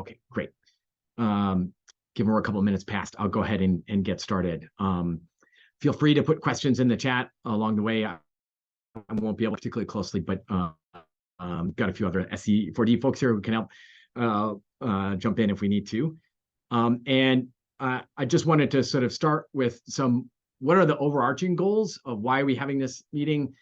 Okay, great. Given we're a couple of minutes past, I'll go ahead and get started. Feel free to put questions in the chat along the way. I won't be able to particularly closely, but got a few other SZ4D folks here who can help jump in if we need to. I just wanted to sort of start with what are the overarching goals of why are we having this meeting?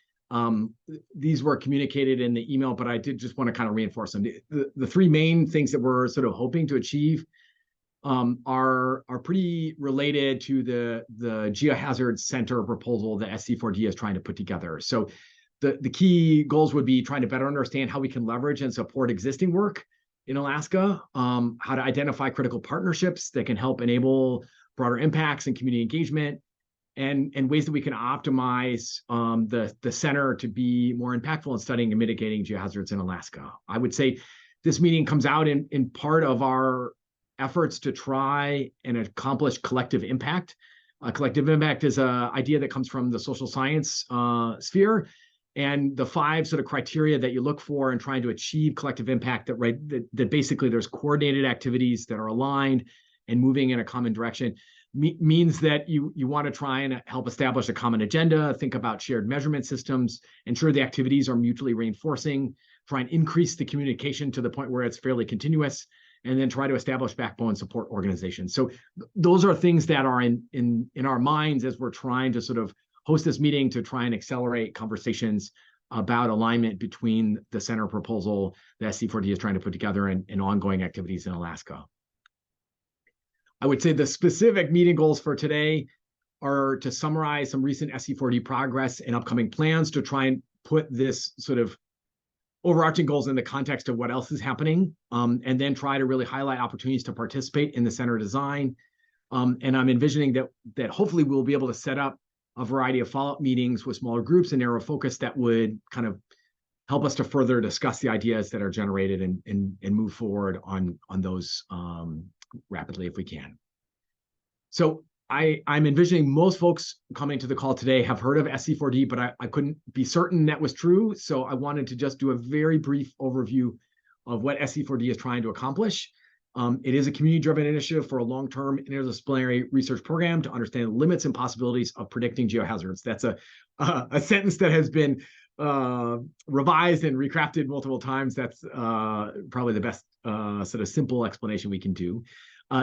These were communicated in the email, but I did just want to kind of reinforce them. The three main things that we're sort of hoping to achieve are pretty related to the Geohazard Center proposal that SZ4D is trying to put together. So the key goals would be trying to better understand how we can leverage and support existing work in Alaska, how to identify critical partnerships that can help enable broader impacts and community engagement, and ways that we can optimize the center to be more impactful in studying and mitigating geohazards in Alaska. I would say this meeting comes out in part of our efforts to try and accomplish collective impact. Collective impact is an idea that comes from the social science sphere, and the 5 sort of criteria that you look for in trying to achieve collective impact that basically there's coordinated activities that are aligned and moving in a common direction means that you want to try and help establish a common agenda, think about shared measurement systems, ensure the activities are mutually reinforcing, try and increase the communication to the point where it's fairly continuous, and then try to establish backbone support organizations. So those are things that are in our minds as we're trying to sort of host this meeting to try and accelerate conversations about alignment between the center proposal that SZ4D is trying to put together and ongoing activities in Alaska. I would say the specific meeting goals for today are to summarize some recent SZ4D progress and upcoming plans to try and put this sort of overarching goals in the context of what else is happening, and then try to really highlight opportunities to participate in the center design. And I'm envisioning that hopefully we'll be able to set up a variety of follow-up meetings with smaller groups and narrow focus that would kind of help us to further discuss the ideas that are generated and move forward on those rapidly if we can. So I'm envisioning most folks coming to the call today have heard of SZ4D, but I couldn't be certain that was true. So I wanted to just do a very brief overview of what SZ4D is trying to accomplish. It is a community-driven initiative for a long-term interdisciplinary research program to understand the limits and possibilities of predicting geohazards. That's a sentence that has been revised and recrafted multiple times. That's probably the best sort of simple explanation we can do.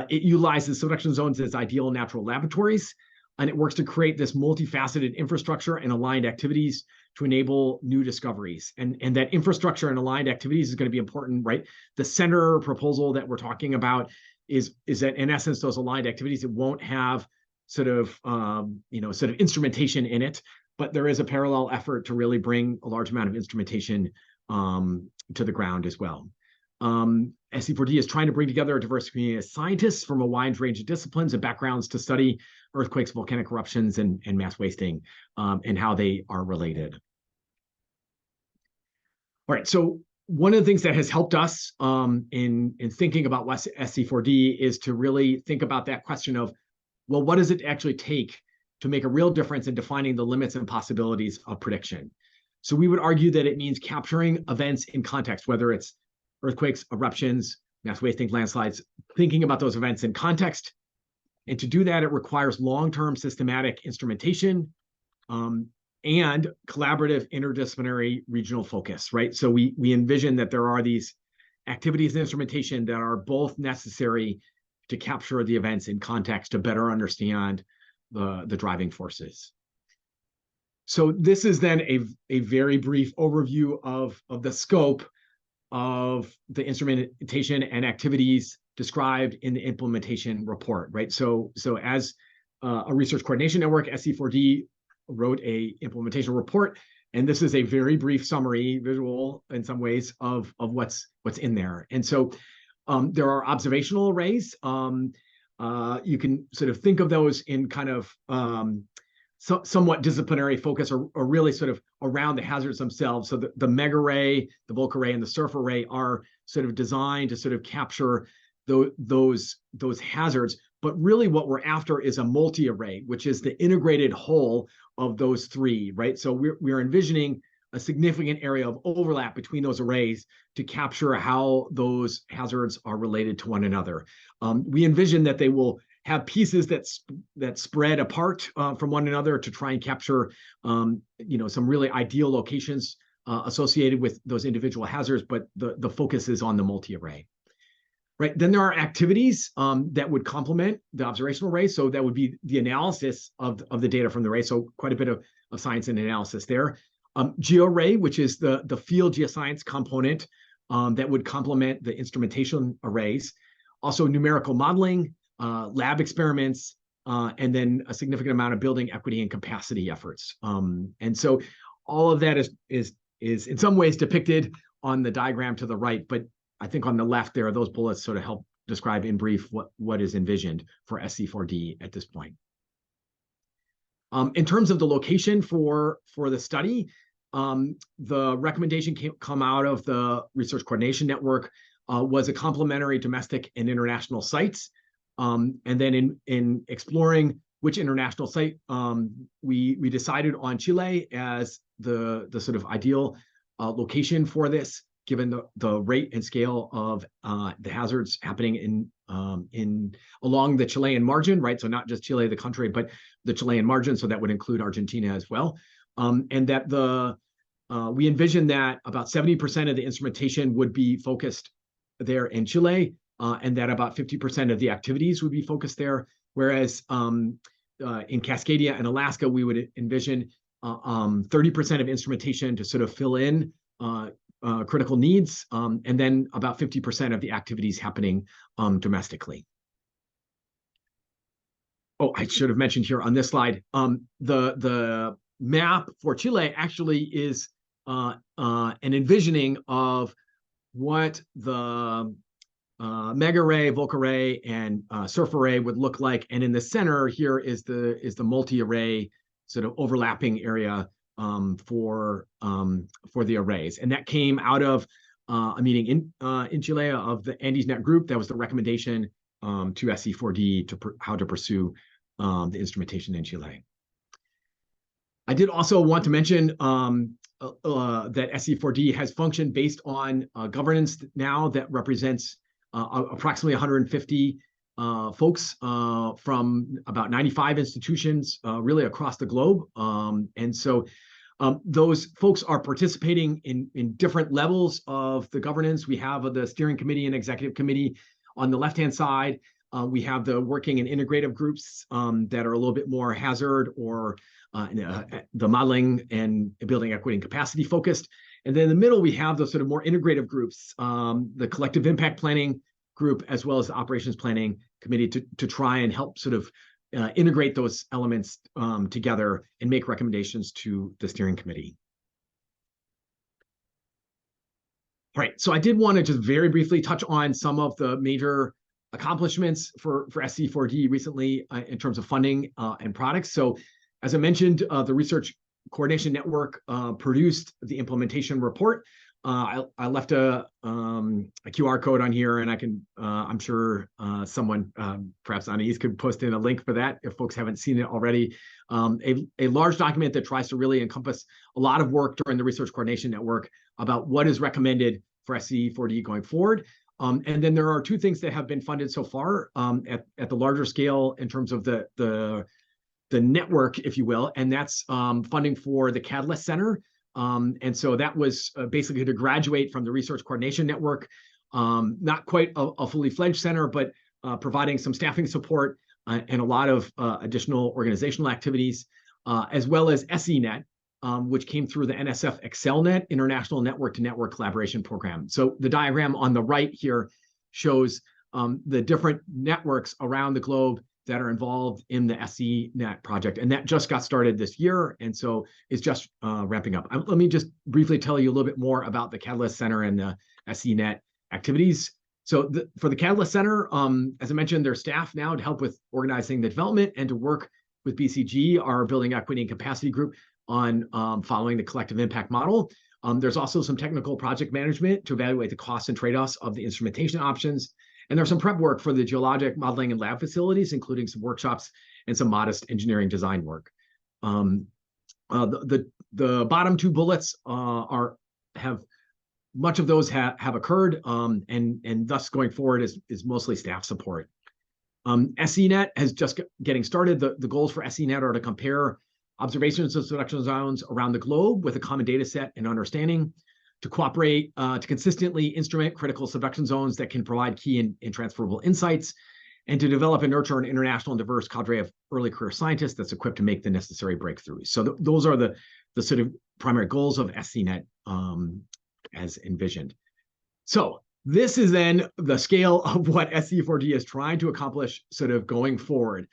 It utilizes subduction zones as ideal natural laboratories, and it works to create this multifaceted infrastructure and aligned activities to enable new discoveries. And that infrastructure and aligned activities is going to be important, right? The center proposal that we're talking about is that in essence, those aligned activities, it won't have sort of instrumentation in it, but there is a parallel effort to really bring a large amount of instrumentation to the ground as well. SZ4D is trying to bring together a diverse community of scientists from a wide range of disciplines and backgrounds to study earthquakes, volcanic eruptions, and mass wasting, and how they are related. All right, so one of the things that has helped us in thinking about what SZ4D is to really think about that question of, well, what does it actually take to make a real difference in defining the limits and possibilities of prediction? So we would argue that it means capturing events in context, whether it's earthquakes, eruptions, mass wasting, landslides, thinking about those events in context. And to do that, it requires long-term systematic instrumentation and collaborative interdisciplinary regional focus, right? So we envision that there are these activities and instrumentation that are both necessary to capture the events in context to better understand the driving forces. So this is then a very brief overview of the scope of the instrumentation and activities described in the implementation report, right? So as a research coordination network, SZ4D wrote a implementation report, and this is a very brief summary, visual in some ways, of what's in there. And so there are observational arrays. You can sort of think of those in kind of somewhat disciplinary focus, or really sort of around the hazards themselves. So the MEG array, the bulk array, and the surf array are sort of designed to sort of capture those hazards. But really what we're after is a multi-array, which is the integrated whole of those three, right? So we're envisioning a significant area of overlap between those arrays to capture how those hazards are related to one another. We envision that they will have pieces that spread apart from one another to try and capture some really ideal locations associated with those individual hazards, but the focus is on the multi-array. Right. Then there are activities that would complement the observational array. So that would be the analysis of the data from the array. So quite a bit of science and analysis there. GeoArray, which is the field geoscience component that would complement the instrumentation arrays. Also numerical modeling, lab experiments, and then a significant amount of building equity and capacity efforts. And so all of that is in some ways depicted on the diagram to the right, but I think on the left there, those bullets sort of help describe in brief what is envisioned for SZ4D at this point. In terms of the location for the study, the recommendation come out of the Research Coordination Network was a complementary domestic and international sites. And then in exploring which international site, we decided on Chile as the sort of ideal location for this, given the rate and scale of the hazards happening along the Chilean margin, right? So not just Chile, the country, but the Chilean margin. So that would include Argentina as well. And that we envision that about 70% of the instrumentation would be focused there in Chile, and that about 50% of the activities would be focused there. Whereas in Cascadia and Alaska, we would envision 30% of instrumentation to sort of fill in critical needs, and then about 50% of the activities happening domestically. Oh, I should have mentioned here on this slide, the map for Chile actually is an envisioning of what the mega array, Volca array, and surf array would look like, and in the center here is the multi-array sort of overlapping area for the arrays, and that came out of a meeting in Chile of the AndesNet group. That was the recommendation to SZ4D how to pursue the instrumentation in Chile. I did also want to mention that SZ4D has functioned based on governance now that represents approximately 150 folks from about 95 institutions really across the globe. And so those folks are participating in different levels of the governance. We have the steering committee and executive committee on the left-hand side. We have the working and integrative groups that are a little bit more hazard or the modeling and building equity and capacity focused. And then in the middle, we have the sort of more integrative groups, the collective impact planning group, as well as the operations planning committee to try and help sort of integrate those elements together and make recommendations to the steering committee. All right, so I did want to just very briefly touch on some of the major accomplishments for SZ4D recently in terms of funding and products. So as I mentioned, the Research Coordination Network produced the implementation report. I left a QR code on here, and I can, I'm sure someone, perhaps Anais, could post in a link for that if folks haven't seen it already. A large document that tries to really encompass a lot of work during the Research Coordination Network about what is recommended for SZ4D going forward. And then there are two things that have been funded so far at the larger scale in terms of the network, if you will, and that's funding for the Catalyst Center. And so that was basically to graduate from the Research Coordination Network, not quite a fully fledged center, but providing some staffing support and a lot of additional organizational activities, as well as SENet, which came through the NSF ExcelNet International Network-to-Network Collaboration Program. So the diagram on the right here shows the different networks around the globe that are involved in the SENet project. And that just got started this year, and so it's just ramping up. Let me just briefly tell you a little bit more about the Catalyst Center and the SENet activities. So for the Catalyst Center, as I mentioned, there's staff now to help with organizing the development and to work with BCG, our Building Equity and Capacity group, on following the collective impact model. There's also some technical project management to evaluate the costs and trade-offs of the instrumentation options. And there's some prep work for the geologic modeling and lab facilities, including some workshops and some modest engineering design work. The bottom two bullets have much of those have occurred, and thus going forward is mostly staff support. SCNet has just getting started. The goals for SCNet are to compare observations of subduction zones around the globe with a common data set and understanding, to cooperate to consistently instrument critical subduction zones that can provide key and transferable insights, and to develop and nurture an international and diverse cadre of early career scientists that's equipped to make the necessary breakthroughs. So those are the sort of primary goals of SCNet as envisioned. So this is then the scale of what SZ4D is trying to accomplish sort of going forward.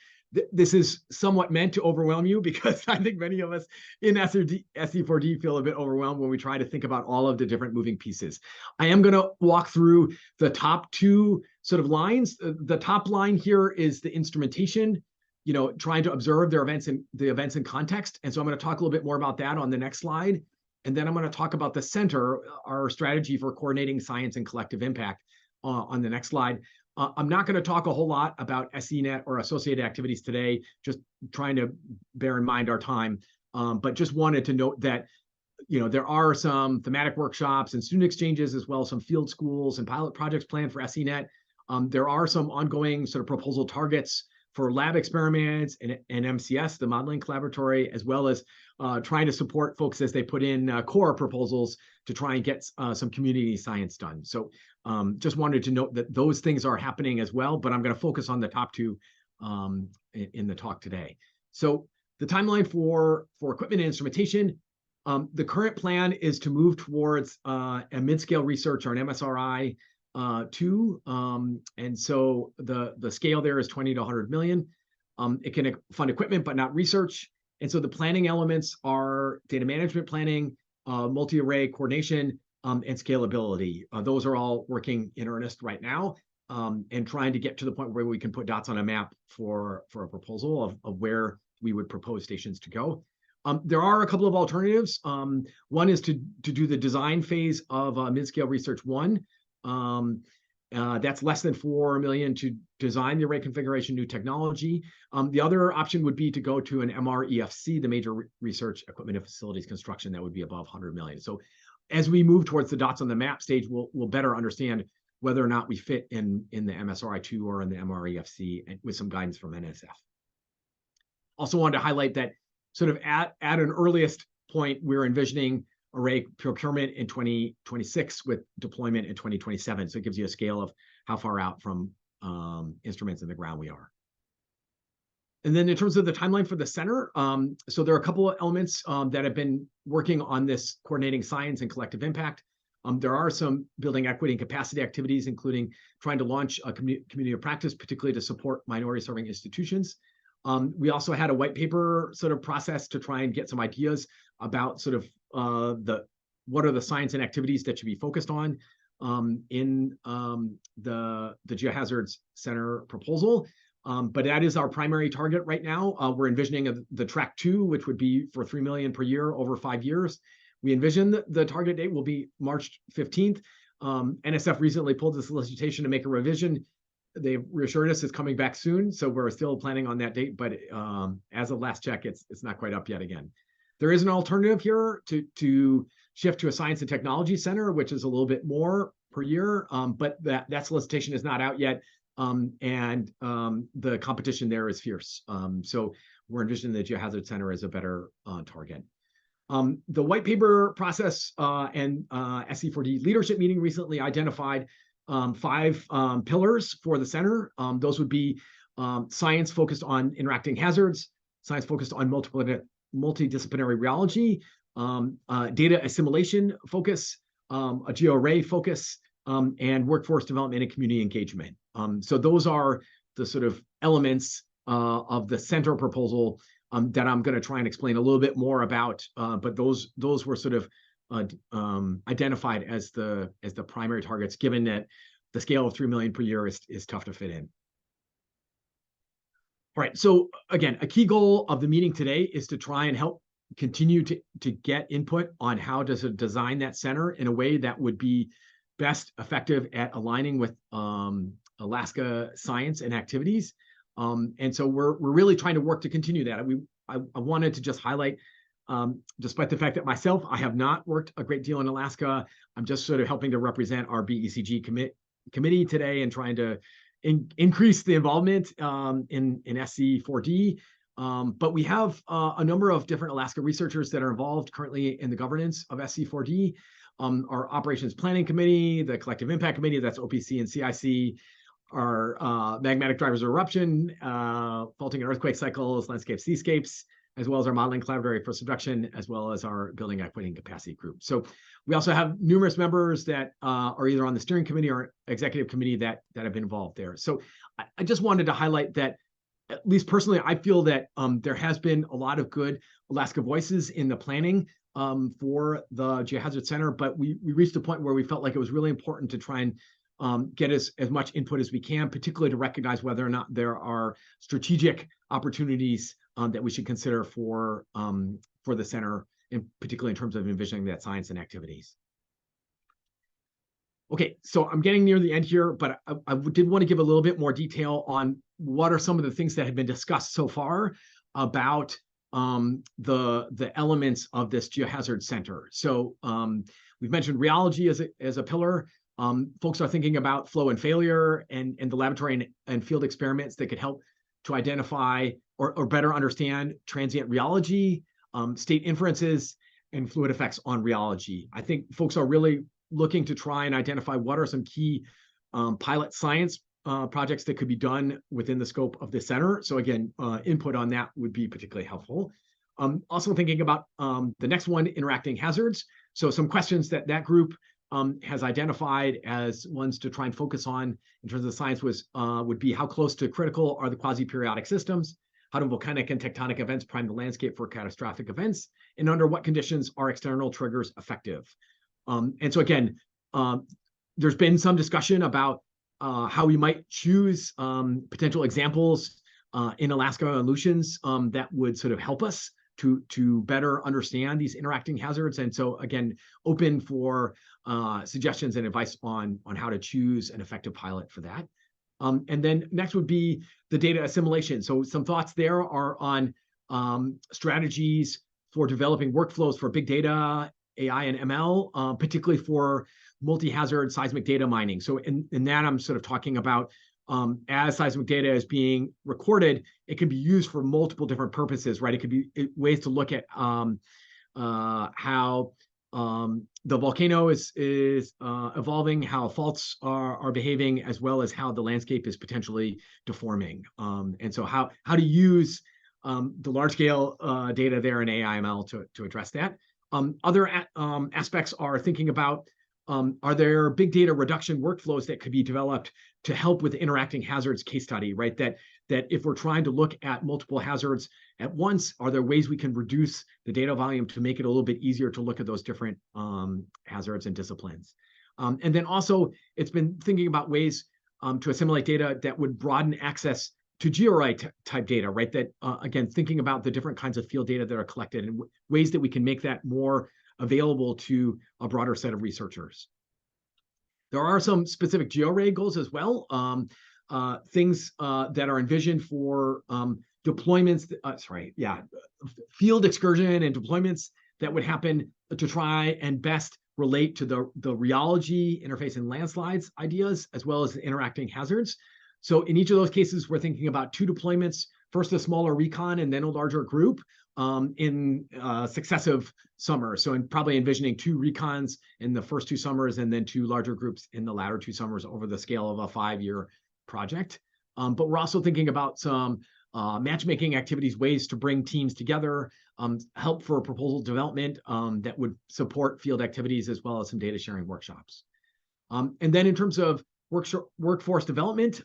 This is somewhat meant to overwhelm you, because I think many of us in SZ4D feel a bit overwhelmed when we try to think about all of the different moving pieces. I am going to walk through the top two sort of lines. The top line here is the instrumentation, trying to observe the events in context. And so I'm going to talk a little bit more about that on the next slide. And then I'm going to talk about the center, our strategy for coordinating science and collective impact, on the next slide. I'm not going to talk a whole lot about SCNet or associated activities today, just trying to bear in mind our time. But just wanted to note that, there are some thematic workshops and student exchanges, as well as some field schools and pilot projects planned for SCNet. There are some ongoing sort of proposal targets for lab experiments and MCS, the modeling collaboratory, as well as trying to support folks as they put in core proposals to try and get some community science done. So just wanted to note that those things are happening as well, but I'm going to focus on the top two in the talk today. So the timeline for equipment and instrumentation, the current plan is to move towards a mid-scale research or an MSRI 2, and so the scale there is 20 to 100 million. It can fund equipment but not research, and so the planning elements are data management planning, multi-array coordination, and scalability. Those are all working in earnest right now, and trying to get to the point where we can put dots on a map for a proposal of where we would propose stations to go. There are a couple of alternatives. One is to do the design phase of mid-scale research 1. That's less than 4 million to design the array configuration, new technology. The other option would be to go to an MREFC, the major research equipment and facilities construction, that would be above 100 million. So as we move towards the dots on the map stage, we'll better understand whether or not we fit in the MSRI2 or in the MREFC, and with some guidance from NSF. Also wanted to highlight that sort of at an earliest point, we're envisioning array procurement in 2026 with deployment in 2027. So it gives you a scale of how far out from instruments in the ground we are. And then in terms of the timeline for the center, so there are a couple of elements that have been working on this coordinating science and collective impact. There are some building equity and capacity activities, including trying to launch a community of practice, particularly to support minority serving institutions. We also had a white paper sort of process to try and get some ideas about sort of what are the science and activities that should be focused on in the Geohazards Center proposal. But that is our primary target right now. We're envisioning the track 2, which would be for 3 million per year over 5 years. We envision the target date will be March 15th. NSF recently pulled the solicitation to make a revision. They've reassured us it's coming back soon, so we're still planning on that date, but as of last check, it's not quite up yet again. There is an alternative here to shift to a science and technology center, which is a little bit more per year, but that solicitation is not out yet, and the competition there is fierce. So we're envisioning the Geohazard Center as a better target. The white paper process and SZ4D leadership meeting recently identified 5 pillars for the center. Those would be science focused on interacting hazards, science focused on multidisciplinary rheology, data assimilation focus, a geoarray focus, and workforce development and community engagement. So those are the sort of elements of the center proposal that I'm going to try and explain a little bit more about. But those were sort of identified as the primary targets, given that the scale of 3 million per year is tough to fit in. All right, so again, a key goal of the meeting today is to try and help continue to get input on how to design that center in a way that would be best effective at aligning with Alaska science and activities. And so we're really trying to work to continue that. I wanted to just highlight Despite the fact that myself, I have not worked a great deal in Alaska. I'm just sort of helping to represent our BECG committee today and trying to increase the involvement in SZ4D. But we have a number of different Alaska researchers that are involved currently in the governance of SZ4D. Our Operations Planning Committee, the Collective Impact Committee, that's OPC and CIC, our Magmatic Drivers of Eruption, Faulting and Earthquake Cycles, Landscape Seascapes, as well as our Modeling Collaboratory for Subduction, as well as our Building Equity and Capacity Group. So we also have numerous members that are either on the steering committee or executive committee that have been involved there. So I just wanted to highlight that, at least personally, I feel that there has been a lot of good Alaska voices in the planning for the Geohazard Center, but we reached a point where we felt like it was really important to try and get as much input as we can, particularly to recognize whether or not there are strategic opportunities that we should consider for the center, and particularly in terms of envisioning that science and activities. Okay, so I'm getting near the end here, but I did want to give a little bit more detail on what are some of the things that have been discussed so far about the elements of this Geohazard Center. So we've mentioned rheology as a pillar. Folks are thinking about flow and failure and the laboratory and field experiments that could help to identify or better understand transient rheology, state inferences, and fluid effects on rheology. I think folks are really looking to try and identify what are some key pilot science projects that could be done within the scope of the center. So again, input on that would be particularly helpful. Also thinking about the next one, interacting hazards. So some questions that group has identified as ones to try and focus on in terms of the science would be how close to critical are the quasi-periodic systems? How do volcanic and tectonic events prime the landscape for catastrophic events? And under what conditions are external triggers effective? And so again, there's been some discussion about how we might choose potential examples in Alaska and Aleutians that would sort of help us to better understand these interacting hazards. And so again, open for suggestions and advice on how to choose an effective pilot for that. And then next would be the data assimilation. So some thoughts there are on strategies for developing workflows for big data, AI and ML, particularly for multi-hazard seismic data mining. So in that, I'm sort of talking about as seismic data is being recorded, it can be used for multiple different purposes, right? It could be ways to look at how the volcano is evolving, how faults are behaving, as well as how the landscape is potentially deforming. And so how to use the large scale data there in AI/ML to address that. Other aspects are thinking about are there big data reduction workflows that could be developed to help with the interacting hazards case study, right? That if we're trying to look at multiple hazards at once, are there ways we can reduce the data volume to make it a little bit easier to look at those different hazards and disciplines? And then also, it's been thinking about ways to assimilate data that would broaden access to GeoRay type data, right? That, again, thinking about the different kinds of field data that are collected and ways that we can make that more available to a broader set of researchers. There are some specific GeoRay goals as well, things that are envisioned for deployments, field excursion and deployments that would happen to try and best relate to the rheology, interface, and landslides ideas, as well as the interacting hazards. So in each of those cases, we're thinking about 2 deployments, first a smaller recon and then a larger group in successive summers. So probably envisioning 2 recons in the first 2 summers and then 2 larger groups in the latter 2 summers over the scale of a 5-year project. But we're also thinking about some matchmaking activities, ways to bring teams together, help for proposal development that would support field activities, as well as some data sharing workshops. And then in terms of workforce development,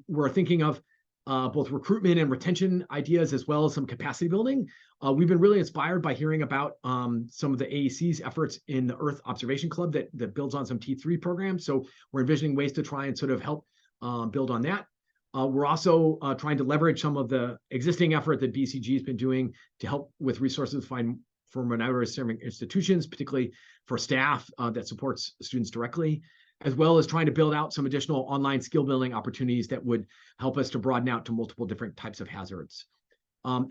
we're thinking of both recruitment and retention ideas, as well as some capacity building. We've been really inspired by hearing about some of the AEC's efforts in the Earth Observation Club that builds on some T3 programs. So we're envisioning ways to try and sort of help build on that. We're also trying to leverage some of the existing effort that BCG has been doing to help with resources from remote serving institutions, particularly for staff that supports students directly, as well as trying to build out some additional online skill building opportunities that would help us to broaden out to multiple different types of hazards.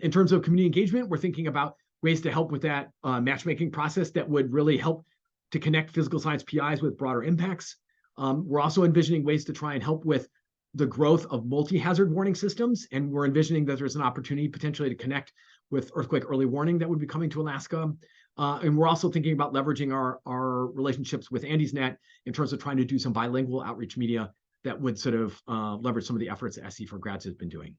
In terms of community engagement, we're thinking about ways to help with that matchmaking process that would really help to connect physical science PIs with broader impacts. We're also envisioning ways to try and help with the growth of multi-hazard warning systems, and we're envisioning that there's an opportunity potentially to connect with earthquake early warning that would be coming to Alaska. And we're also thinking about leveraging our relationships with AndesNet in terms of trying to do some bilingual outreach media that would sort of leverage some of the efforts that SC4Grads has been doing.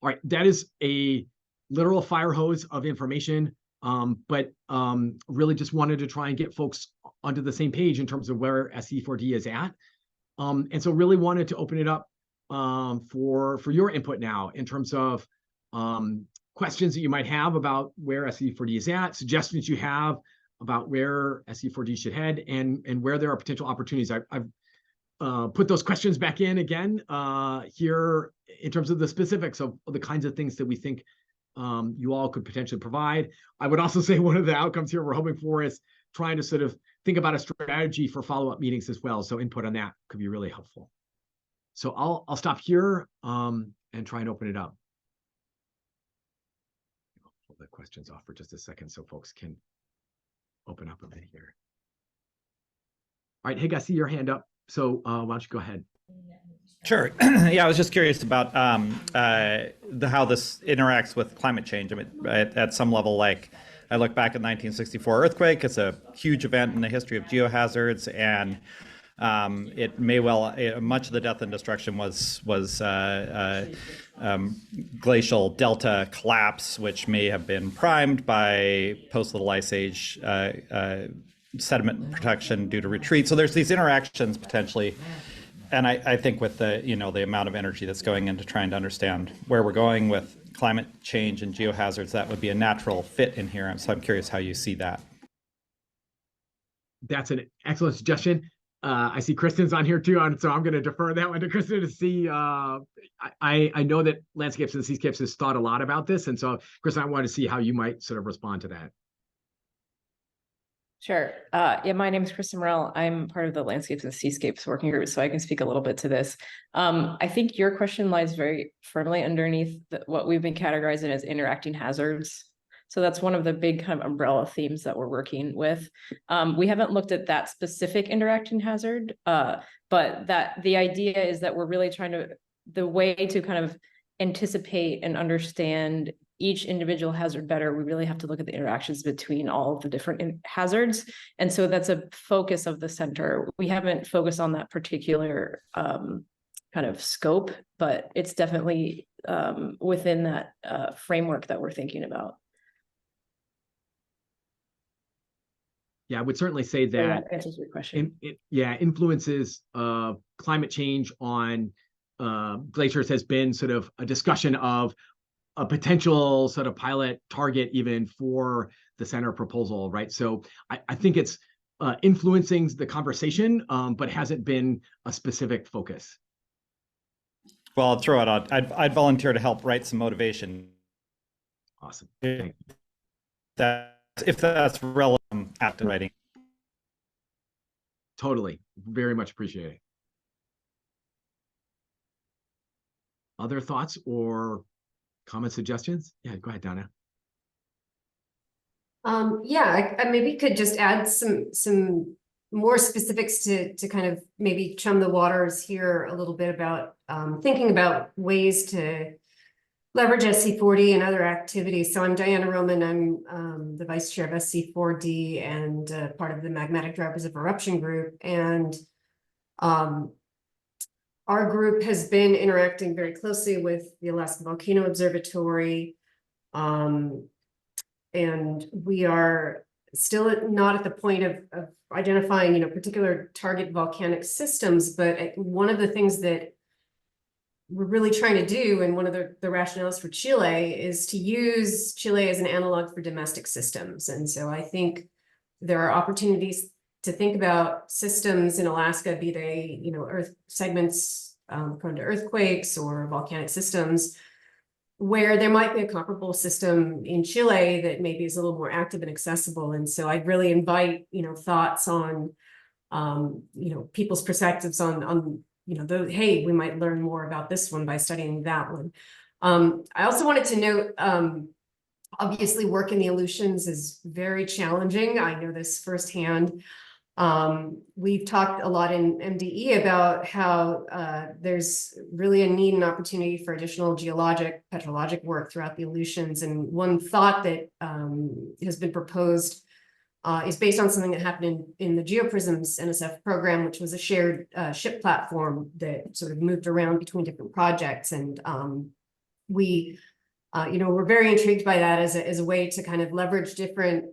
All right, that is a literal fire hose of information, but really just wanted to try and get folks onto the same page in terms of where SC4D is at. And so really wanted to open it up for your input now in terms of questions that you might have about where SC4D is at, suggestions you have about where SC4D should head, and where there are potential opportunities. I've put those questions back in again here in terms of the specifics of the kinds of things that we think you all could potentially provide. I would also say one of the outcomes here we're hoping for is trying to sort of think about a strategy for follow-up meetings as well. So input on that could be really helpful. So I'll stop here and try and open it up. I'll pull the questions off for just a second so folks can open up a bit here. All right, hey, I see your hand up. So why don't you go ahead? Sure. Yeah, I was just curious about how this interacts with climate change. I mean, at some level, like I look back at 1964 earthquake. It's a huge event in the history of geohazards, and it may well much of the death and destruction was glacial delta collapse, which may have been primed by post-Little Ice Age sediment protection due to retreat. So there's these interactions potentially. And I think with the the amount of energy that's going into trying to understand where we're going with climate change and geohazards, that would be a natural fit in here. So I'm curious how you see that. That's an excellent suggestion. I see Kristen's on here too, so I'm going to defer that one to Kristen to see. I know that Landscapes and Seascapes has thought a lot about this, and so Kristen, I want to see how you might sort of respond to that. Sure. Yeah, my name is Kristen Morell. I'm part of the Landscapes and Seascapes working group, so I can speak a little bit to this. I think your question lies very firmly underneath what we've been categorizing as interacting hazards. So that's one of the big kind of umbrella themes that we're working with. We haven't looked at that specific interacting hazard, but that the idea is that we're really trying to, the way to kind of anticipate and understand each individual hazard better, we really have to look at the interactions between all of the different hazards. And so that's a focus of the center. We haven't focused on that particular kind of scope, but it's definitely within that framework that we're thinking about. Yeah, I would certainly say that answers your question. Influences of climate change on glaciers has been sort of a discussion of a potential sort of pilot target even for the center proposal, right? So I think it's influencing the conversation, but hasn't been a specific focus. Well, I'll throw it out. I'd volunteer to help write some motivation. Awesome. If that's relevant after writing. Totally. Very much appreciate it. Other thoughts or comments, suggestions? Yeah, go ahead, Donna. Yeah, I maybe could just add some more specifics to kind of maybe chum the waters here a little bit about thinking about ways to leverage SC4D and other activities. So I'm Diana Roman. I'm the vice chair of SC4D and part of the Magmatic Drivers of Eruption group. And our group has been interacting very closely with the Alaska Volcano Observatory. And we are still not at the point of identifying, particular target volcanic systems. But one of the things that we're really trying to do, and one of the rationales for Chile, is to use Chile as an analog for domestic systems. And so I think there are opportunities to think about systems in Alaska, be they, earth segments prone to earthquakes or volcanic systems, where there might be a comparable system in Chile that maybe is a little more active and accessible. And so I'd really invite, thoughts on, people's perspectives on hey, we might learn more about this one by studying that one. I also wanted to note, Obviously, work in the Aleutians is very challenging. I know this firsthand. We've talked a lot in MDE about how there's really a need and opportunity for additional geologic, petrologic work throughout the Aleutians. And one thought that has been proposed is based on something that happened in the GeoPrisms NSF program, which was a shared ship platform that sort of moved around between different projects. And we're very intrigued by that as a way to kind of leverage different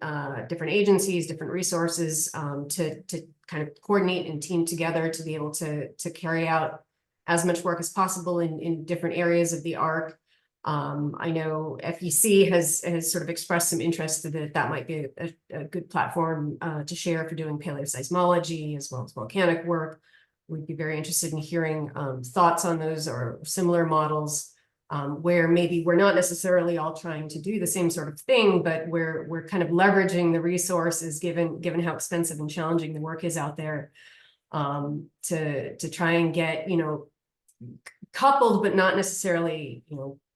agencies, different resources to kind of coordinate and team together to be able to carry out as much work as possible in different areas of the arc. I know FEC has sort of expressed some interest that might be a good platform to share for doing paleoseismology as well as volcanic work. We'd be very interested in hearing thoughts on those or similar models. Where maybe we're not necessarily all trying to do the same sort of thing, but we're kind of leveraging the resources given how expensive and challenging the work is out there, to try and get, coupled but not necessarily,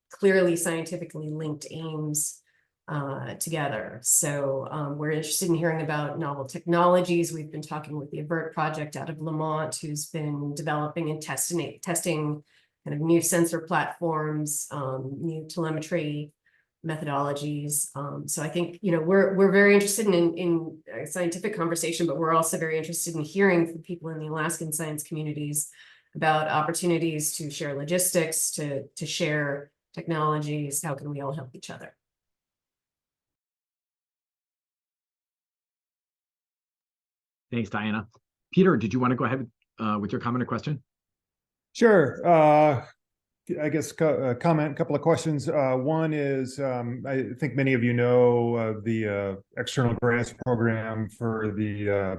clearly scientifically linked aims together. So we're interested in hearing about novel technologies. We've been talking with the AVERT project out of Lamont, who's been developing and testing kind of new sensor platforms, new telemetry methodologies. So I think, we're very interested in a scientific conversation, but we're also very interested in hearing from people in the Alaskan science communities about opportunities to share logistics, to share technologies. How can we all help each other? Thanks, Diana. Peter, did you want to go ahead with your comment or question? Sure. I guess a couple of questions. One is, I think many of you know the external grants program for the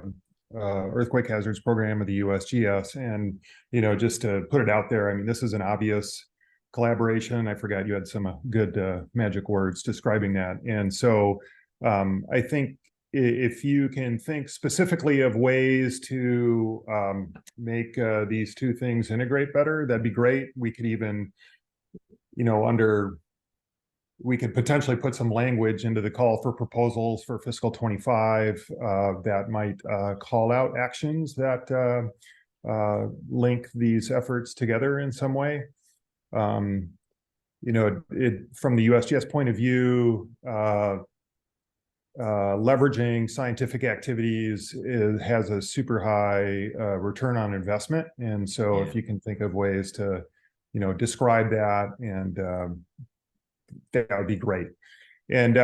earthquake hazards program of the USGS. And, just to put it out there, I mean, this is an obvious collaboration. I forgot you had some good magic words describing that. And so I think if you can think specifically of ways to make these two things integrate better, that'd be great. We could even, we could potentially put some language into the call for proposals for fiscal 25 that might call out actions that link these efforts together in some way. From the USGS point of view, leveraging scientific activities has a super high return on investment. And so if you can think of ways to, describe that, and that would be great. And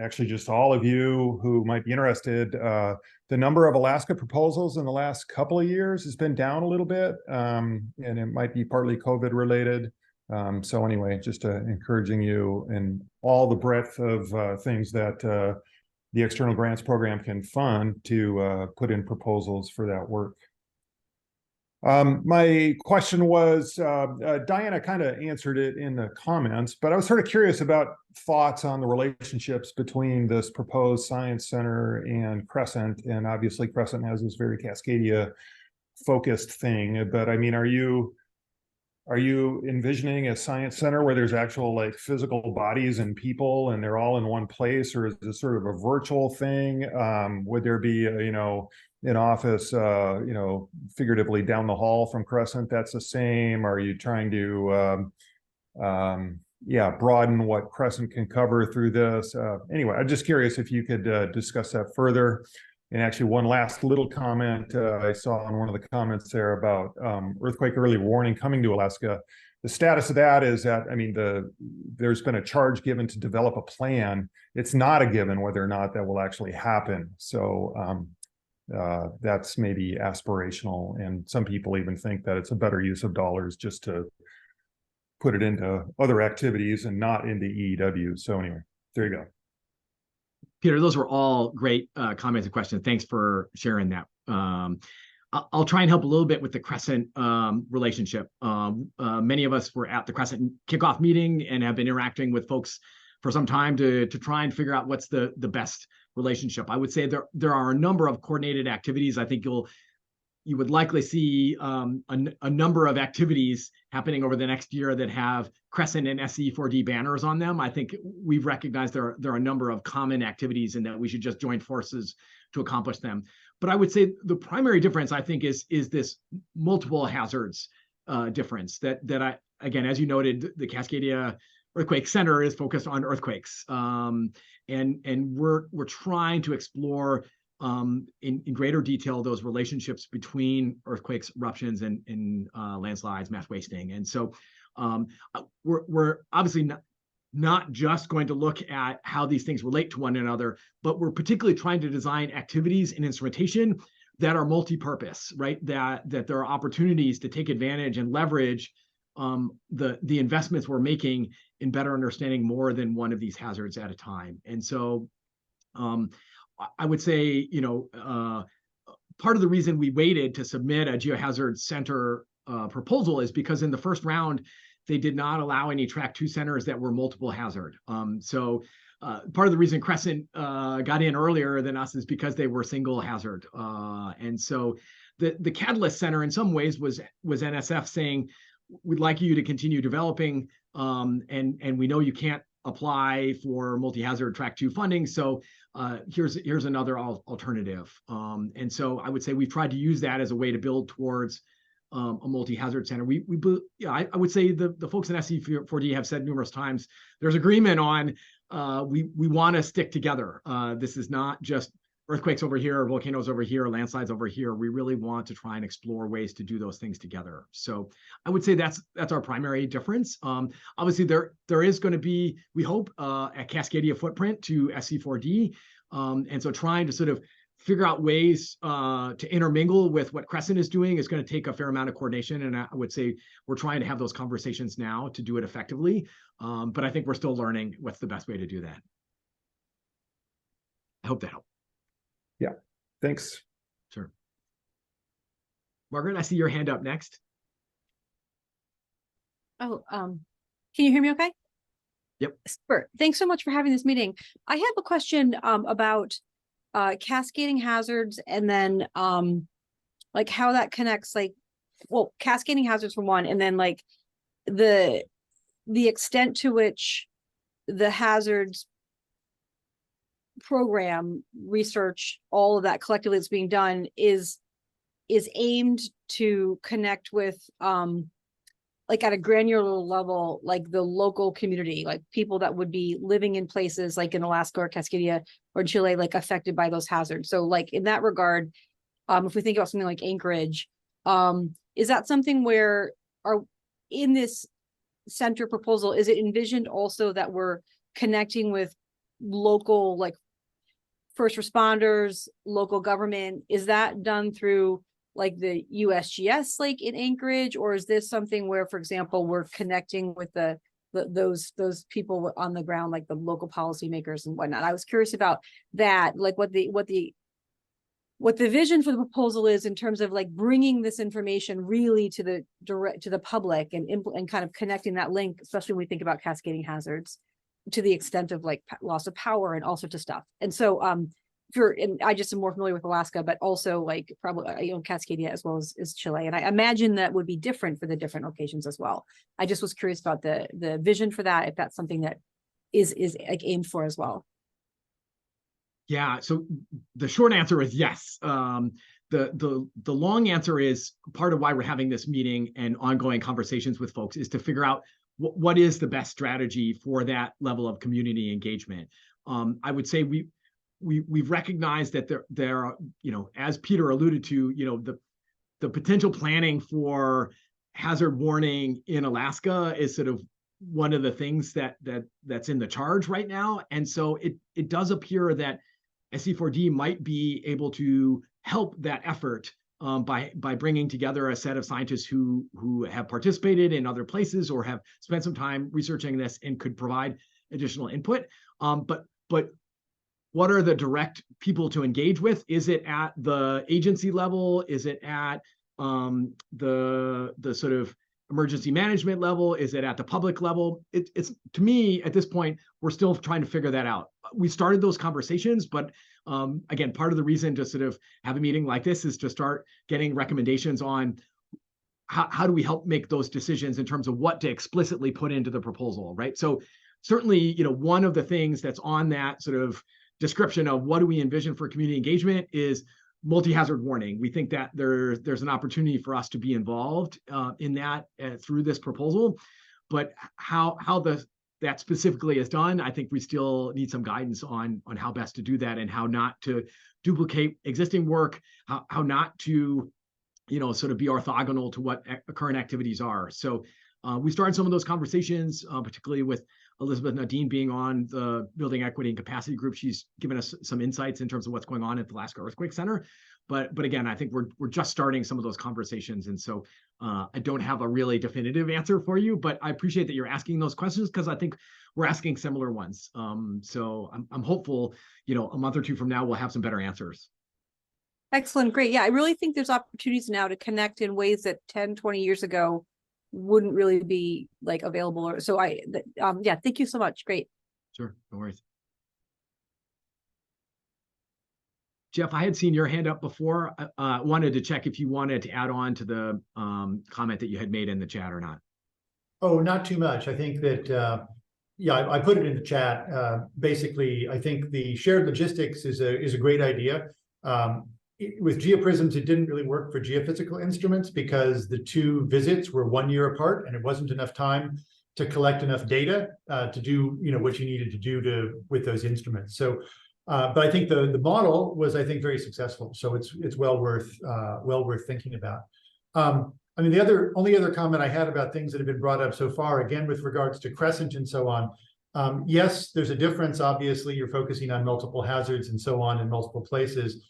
actually, just all of you who might be interested, the number of Alaska proposals in the last couple of years has been down a little bit, and it might be partly COVID related. So anyway, just encouraging you in all the breadth of things that the external grants program can fund to put in proposals for that work. My question was, Diana kind of answered it in the comments, but I was sort of curious about thoughts on the relationships between this proposed science center and Crescent. And obviously Crescent has this very Cascadia focused thing, but I mean, are you envisioning a science center where there's actual like physical bodies and people and they're all in one place, or is this sort of a virtual thing? Would there be an office figuratively down the hall from Crescent that's the same? Are you trying to broaden what Crescent can cover through this? Anyway, I'm just curious if you could discuss that further. And actually, one last little comment I saw in one of the comments there about earthquake early warning coming to Alaska. The status of that is that, I mean, there's been a charge given to develop a plan. It's not a given whether or not that will actually happen. So that's maybe aspirational. And some people even think that it's a better use of dollars just to put it into other activities and not into EEW. So anyway, there you go. Peter, those were all great comments and questions. Thanks for sharing that. I'll try and help a little bit with the Crescent relationship. Many of us were at the Crescent kickoff meeting and have been interacting with folks for some time to try and figure out what's the best relationship. I would say there are a number of coordinated activities. I think you would likely see a number of activities happening over the next year that have Crescent and SZ4D banners on them. I think we've recognized there are a number of common activities and that we should just join forces to accomplish them. But I would say the primary difference, I think, is this multiple hazards difference that again, as you noted, the Cascadia Earthquake Center is focused on earthquakes. And we're trying to explore in greater detail those relationships between earthquakes, eruptions, and landslides, mass wasting. And so we're obviously not just going to look at how these things relate to one another, but we're particularly trying to design activities and instrumentation that are multi-purpose, right? That there are opportunities to take advantage and leverage the investments we're making in better understanding more than one of these hazards at a time. And so I would say, part of the reason we waited to submit a geohazard center proposal is because in the first round, they did not allow any track 2 centers that were multiple hazard. So part of the reason Crescent got in earlier than us is because they were single hazard. And so the Catalyst Center in some ways was NSF saying, we'd like you to continue developing, and we know you can't apply for multi-hazard track 2 funding, so here's another alternative. And so I would say we've tried to use that as a way to build towards a multi-hazard center. I would say the folks in SZ4D have said numerous times there's agreement on we want to stick together. This is not just earthquakes over here, volcanoes over here, landslides over here. We really want to try and explore ways to do those things together. So I would say that's our primary difference. Obviously, there is going to be, we hope, a Cascadia footprint to SZ4D. And so trying to sort of figure out ways to intermingle with what Crescent is doing is going to take a fair amount of coordination. And I would say we're trying to have those conversations now to do it effectively. But I think we're still learning what's the best way to do that. I hope that helped. Yeah, thanks. Sure. Margaret, I see your hand up next. Oh, can you hear me okay? Yep. Super. Thanks so much for having this meeting. I have a question about cascading hazards and then like how that connects, like, well, cascading hazards for one, and then like the extent to which the hazards program research, all of that collectively that's being done is aimed to connect with like at a granular level, like the local community, like people that would be living in places like in Alaska or Cascadia or Chile, like affected by those hazards. So like in that regard, if we think about something like Anchorage, is that something where in this center proposal, is it envisioned also that we're connecting with local, like first responders, local government? Is that done through like the USGS, like in Anchorage, or is this something where, for example, we're connecting with those people on the ground, like the local policymakers and whatnot? I was curious about that, like what the vision for the proposal is in terms of like bringing this information really to the public and kind of connecting that link, especially when we think about cascading hazards, to the extent of like loss of power and all sorts of stuff. And so and I just am more familiar with Alaska, but also like probably Cascadia as well as Chile. And I imagine that would be different for the different locations as well. I just was curious about the vision for that, if that's something that is like aimed for as well. Yeah, so the short answer is yes. The long answer is part of why we're having this meeting and ongoing conversations with folks is to figure out what is the best strategy for that level of community engagement. I would say we've recognized that there are, as Peter alluded to, the potential planning for hazard warning in Alaska is sort of one of the things that's in the charge right now. And so it does appear that SZ4D might be able to help that effort by bringing together a set of scientists who have participated in other places or have spent some time researching this and could provide additional input. But what are the direct people to engage with? Is it at the agency level? Is it at the sort of emergency management level? Is it at the public level? It's to me at this point, we're still trying to figure that out. We started those conversations, but again, part of the reason to sort of have a meeting like this is to start getting recommendations on how do we help make those decisions in terms of what to explicitly put into the proposal, right? So certainly, one of the things that's on that sort of description of what do we envision for community engagement is multi-hazard warning. We think that there's an opportunity for us to be involved in that through this proposal, but how that specifically is done, I think we still need some guidance on how best to do that and how not to duplicate existing work, how not to sort of be orthogonal to what current activities are. So we started some of those conversations, particularly with Elizabeth Nadine being on the Building Equity and Capacity Group. She's given us some insights in terms of what's going on at the Alaska Earthquake Center. But again, I think we're just starting some of those conversations. And so I don't have a really definitive answer for you, but I appreciate that you're asking those questions because I think we're asking similar ones. So I'm hopeful, a month or two from now, we'll have some better answers. Excellent. Great. Yeah, I really think there's opportunities now to connect in ways that 10, 20 years ago wouldn't really be like available. So yeah, thank you so much. Great. Sure. No worries. Jeff, I had seen your hand up before. I wanted to check if you wanted to add on to the comment that you had made in the chat or not. Oh, not too much. I think that, yeah, I put it in the chat. Basically, I think the shared logistics is a great idea. With geoprisms, it didn't really work for geophysical instruments because the two visits were 1 year apart and it wasn't enough time to collect enough data to do what you needed to do with those instruments. So, but I think the model was, I think, very successful. So it's well worth thinking about. I mean, the only other comment I had about things that have been brought up so far, again, with regards to Crescent and so on. Yes, there's a difference. Obviously, you're focusing on multiple hazards and so on in multiple places.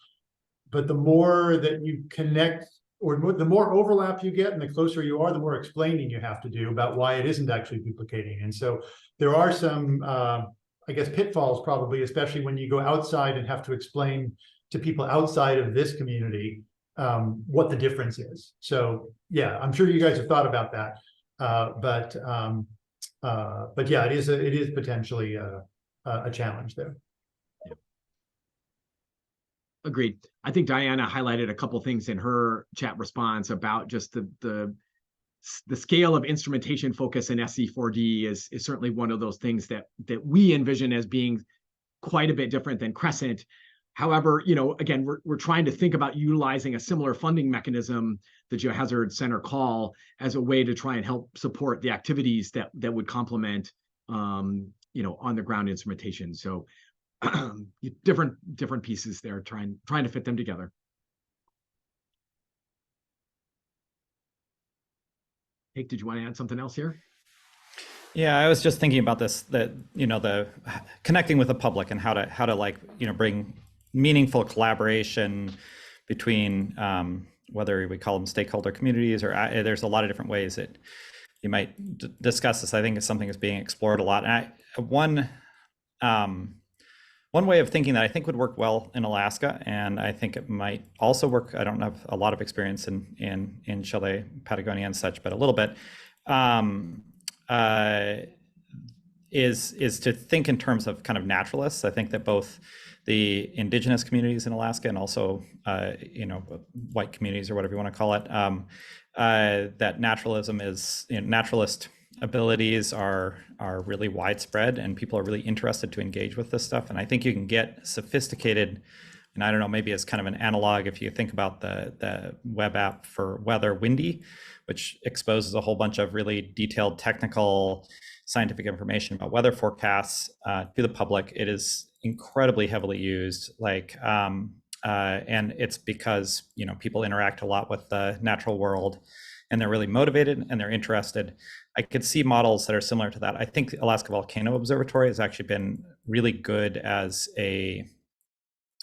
But the more that you connect, or the more overlap you get and the closer you are, the more explaining you have to do about why it isn't actually duplicating. And so there are some, I guess, pitfalls probably, especially when you go outside and have to explain to people outside of this community what the difference is. So yeah, I'm sure you guys have thought about that. But yeah, it is potentially a challenge there. Agreed. I think Diana highlighted a couple things in her chat response about just the scale of instrumentation focus in SZ4D is certainly one of those things that we envision as being quite a bit different than Crescent. However, again, we're trying to think about utilizing a similar funding mechanism, the Geohazard Center call, as a way to try and help support the activities that would complement on the ground instrumentation. So different pieces there, trying to fit them together. Hey, did you want to add something else here? Yeah, I was just thinking about this, that the connecting with the public and how to like bring meaningful collaboration between whether we call them stakeholder communities or there's a lot of different ways that you might discuss this. I think it's something that's being explored a lot. And one way of thinking that I think would work well in Alaska, and I think it might also work, I don't have a lot of experience in Chile, Patagonia and such, but a little bit, is to think in terms of kind of naturalists. I think that both the indigenous communities in Alaska and also, white communities or whatever you want to call it, that naturalism is, naturalist abilities are really widespread and people are really interested to engage with this stuff. And I think you can get sophisticated, and I don't know, maybe as kind of an analog, if you think about the web app for weather, Windy, which exposes a whole bunch of really detailed technical scientific information about weather forecasts to the public. It is incredibly heavily used, and it's because people interact a lot with the natural world and they're really motivated and they're interested. I could see models that are similar to that. I think Alaska Volcano Observatory has actually been really good as a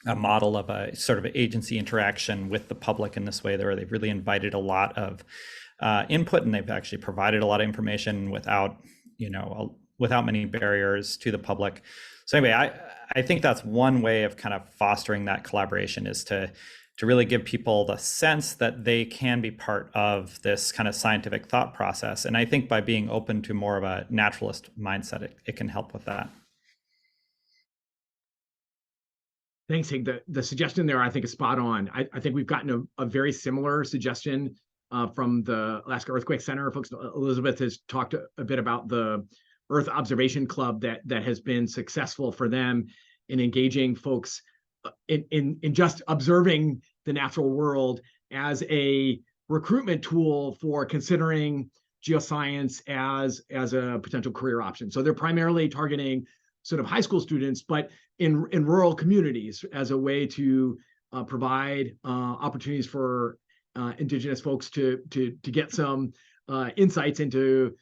model of a sort of agency interaction with the public in this way, where they've really invited a lot of input and they've actually provided a lot of information without many barriers to the public. So anyway, I think that's one way of kind of fostering that collaboration, is to really give people the sense that they can be part of this kind of scientific thought process. And I think by being open to more of a naturalist mindset, it can help with that. Thanks, Hig. The suggestion there, I think, is spot on. I think we've gotten a very similar suggestion from the Alaska Earthquake Center. Folks, Elizabeth has talked a bit about the Earth Observation Club that has been successful for them in engaging folks in just observing the natural world as a recruitment tool for considering geoscience as a potential career option. So they're primarily targeting sort of high school students, but in rural communities as a way to provide opportunities for Indigenous folks to get some insights into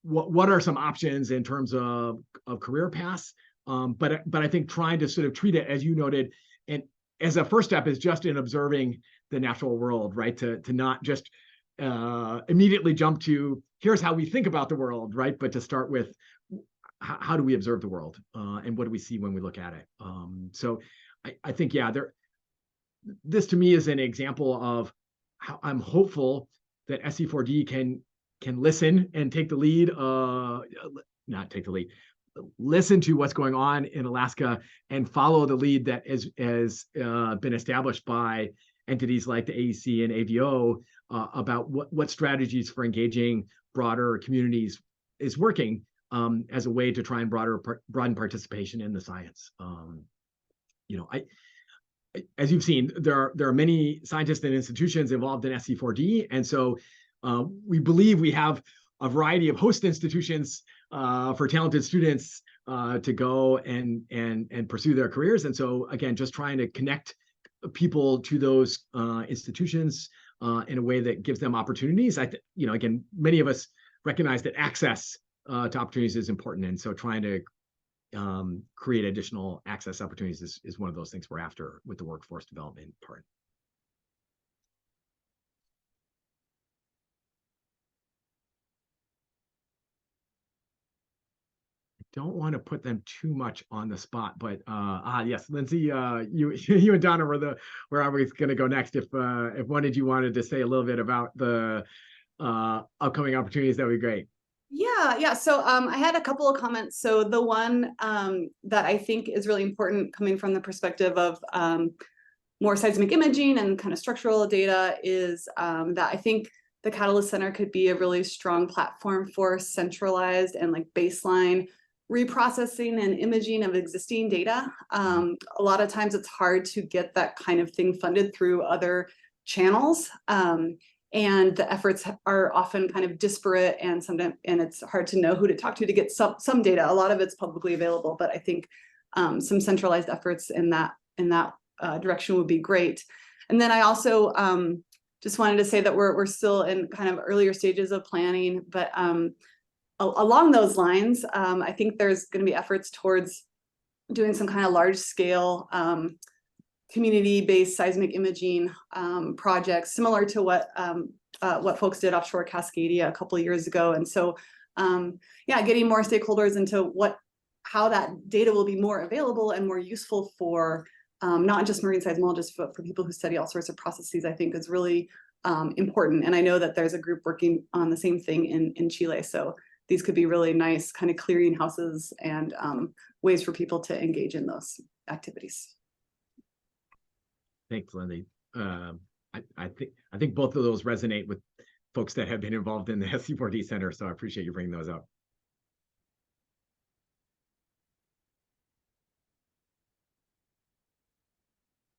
what are some options in terms of career paths. But I think trying to sort of treat it, as you noted, and as a first step is just in observing the natural world, right? To not just immediately jump to here's how we think about the world, right? But to start with how do we observe the world and what do we see when we look at it? So I think, yeah, this to me is an example of how I'm hopeful that SZ4D can listen and take the lead, not take the lead, listen to what's going on in Alaska and follow the lead that has been established by entities like the AEC and AVO about what strategies for engaging broader communities is working as a way to try and broaden participation in the science. As you've seen, there are many scientists and institutions involved in SZ4D, and so we believe we have a variety of host institutions for talented students to go and pursue their careers. And so again, just trying to connect people to those institutions in a way that gives them opportunities. Again, many of us recognize that access to opportunities is important, and so trying to create additional access opportunities is one of those things we're after with the workforce development part. Don't want to put them too much on the spot, but yes, Lindsay, you and Donna where I was going to go next. If one of you wanted to say a little bit about the upcoming opportunities, that would be great. Yeah. So I had a couple of comments. So the one that I think is really important coming from the perspective of more seismic imaging and kind of structural data is that I think the Catalyst Center could be a really strong platform for centralized and like baseline reprocessing and imaging of existing data. A lot of times it's hard to get that kind of thing funded through other channels. And the efforts are often kind of disparate, and it's hard to know who to talk to get some data. A lot of it's publicly available, but I think some centralized efforts in that direction would be great. And then I also just wanted to say that we're still in kind of earlier stages of planning, but along those lines, I think there's going to be efforts towards doing some kind of large scale community-based seismic imaging projects, similar to what folks did offshore Cascadia a couple of years ago. And so, yeah, getting more stakeholders into how that data will be more available and more useful for not just marine seismologists, but for people who study all sorts of processes, I think is really important. And I know that there's a group working on the same thing in Chile. So these could be really nice kind of clearinghouses and ways for people to engage in those activities. Thanks, Lindsay. I think both of those resonate with folks that have been involved in the SZ4D Center, so I appreciate you bringing those up.